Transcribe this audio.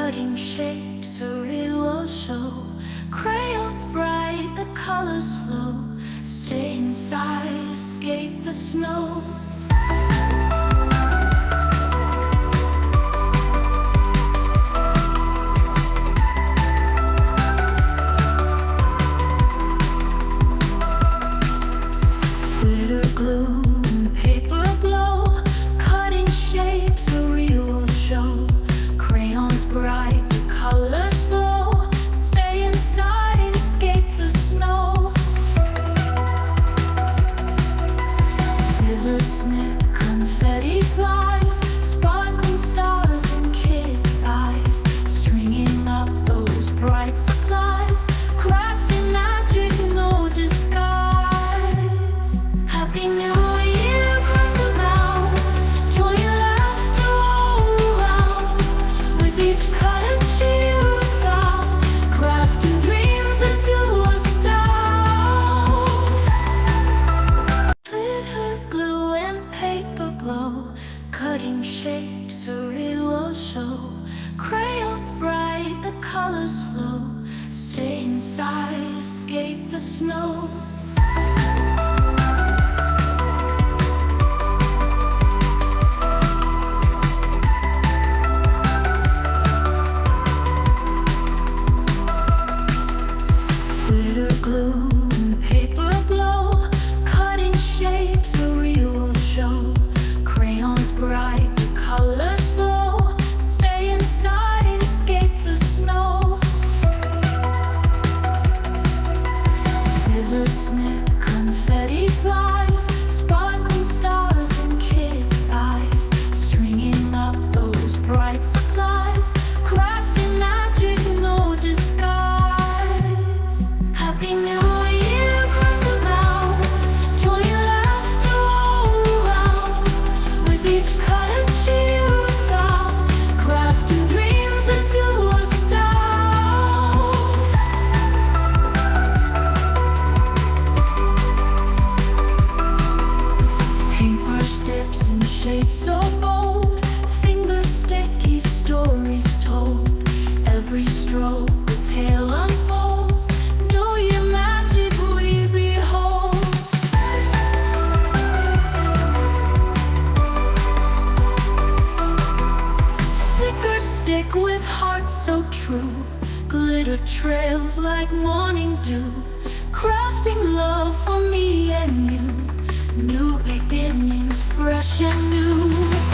cutting shapes, a real show. Crayons bright, the colors flow. Stay inside, escape the snow. Glitter, glue, and paper glow. Cutting shapes, a real show. Crayons bright, the colors flow. Stay inside, escape the snow. Scissors snip, confetti flies. Sparkling stars in kids' eyes. Stringing up those bright supplies. Crafting magic, no disguise. Happy New Year comes about. Joy and laughter all around. With each cut and cheer we found. Crafting dreams that do astound. Glitter, glue, and paper glow. Cutting shapes, a real show. Crayons bright, the colors flow. Stay inside, escape the snow. Glitter, glue, and paper glow. Cutting shapes, a real show. Crayons bright, the colors flow. Stay inside, escape the snow. Scissors snip, confetti flies. Sparkling stars in kids' eyes. Stringing up those bright supplies. Crafting magic, no disguise. Happy New Year comes about. Joy and laughter all around. With each cut and cheer we found. Crafting dreams that do astound. Paper strips in shades so bold. Fingers sticky, stories told. Every stroke, a tale unfolds. Know your magic we behold. Stickers stick with hearts so true. Glitter trails like morning dew. Crafting love for me and you. New beginnings, fresh and new.